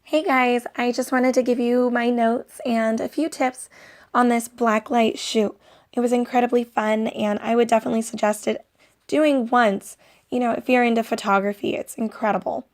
Hey guys, I just wanted to give you my notes and a few tips on this blacklight shoot. It was incredibly fun and I would definitely suggest it doing once. If you're into photography, it's incredible.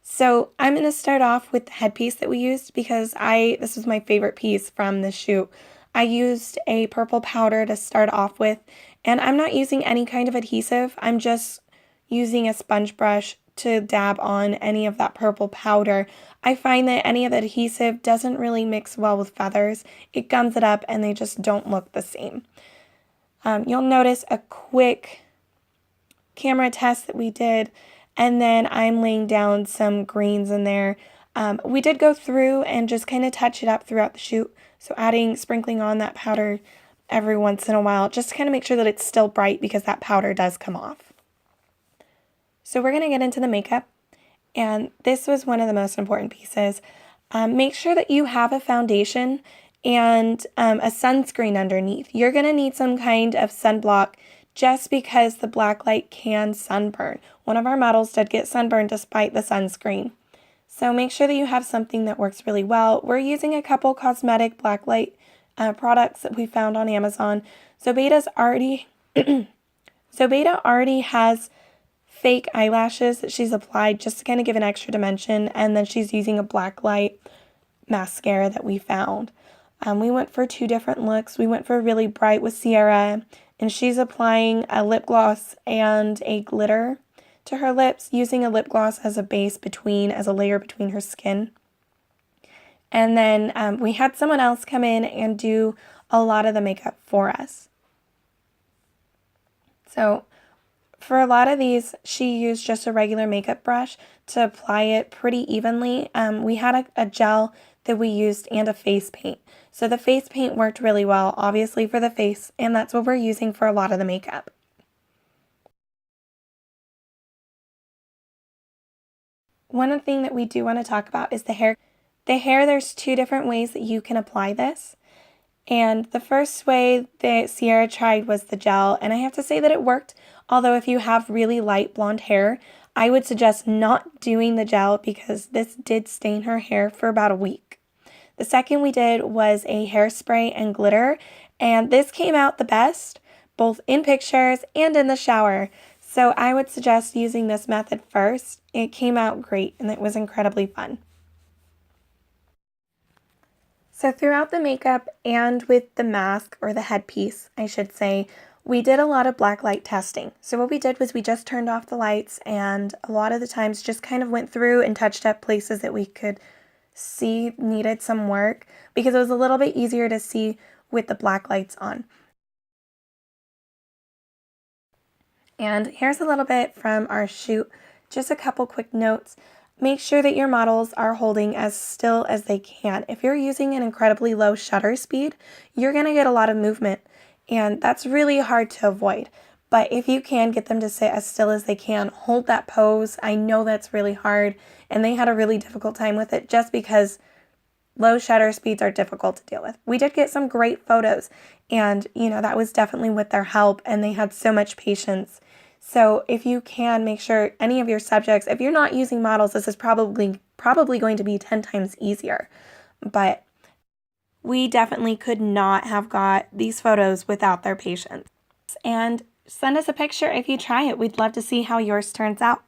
So I'm going to start off with the headpiece that we used because this was my favorite piece from the shoot. I used a purple powder to start off with, and I'm not using any kind of adhesive. I'm just using a sponge brush to dab on any of that purple powder. I find that any of the adhesive doesn't really mix well with feathers. It gums it up and they just don't look the same. You'll notice a quick camera test that we did, and then I'm laying down some greens in there. We did go through and just kind of touch it up throughout the shoot, so sprinkling on that powder every once in a while, just to kind of make sure that it's still bright because that powder does come off. So we're going to get into the makeup, and this was one of the most important pieces. Make sure that you have a foundation and a sunscreen underneath. You're going to need some kind of sunblock just because the black light can sunburn. One of our models did get sunburned despite the sunscreen. So make sure that you have something that works really well. We're using a couple cosmetic blacklight products that we found on Amazon. So Beta already has fake eyelashes that she's applied just to kind of give an extra dimension, and then she's using a blacklight mascara that we found. We went for two different looks. We went for really bright with Sierra, and she's applying a lip gloss and a glitter to her lips, using a lip gloss as a base as a layer between her skin. And then we had someone else come in and do a lot of the makeup for us. So for a lot of these, she used just a regular makeup brush to apply it pretty evenly. We had a gel that we used and a face paint. So the face paint worked really well, obviously, for the face, and that's what we're using for a lot of the makeup. One thing that we do want to talk about is the hair. The hair, there's two different ways that you can apply this. And the first way that Sierra tried was the gel, and I have to say that it worked. Although if you have really light blonde hair, I would suggest not doing the gel because this did stain her hair for about a week. The second we did was a hairspray and glitter, and this came out the best, both in pictures and in the shower. So I would suggest using this method first. It came out great and it was incredibly fun. So throughout the makeup and with the mask, or the headpiece, I should say, we did a lot of blacklight testing. So what we did was we just turned off the lights, and a lot of the times just kind of went through and touched up places that we could see needed some work, because it was a little bit easier to see with the black lights on. And here's a little bit from our shoot, just a couple quick notes. Make sure that your models are holding as still as they can. If you're using an incredibly low shutter speed, you're going to get a lot of movement, and that's really hard to avoid. But if you can get them to sit as still as they can, hold that pose. I know that's really hard, and they had a really difficult time with it just because low shutter speeds are difficult to deal with. We did get some great photos, and that was definitely with their help, and they had so much patience. So if you can, make sure any of your subjects, if you're not using models, this is probably going to be 10 times easier. But we definitely could not have got these photos without their patience. And send us a picture if you try it. We'd love to see how yours turns out.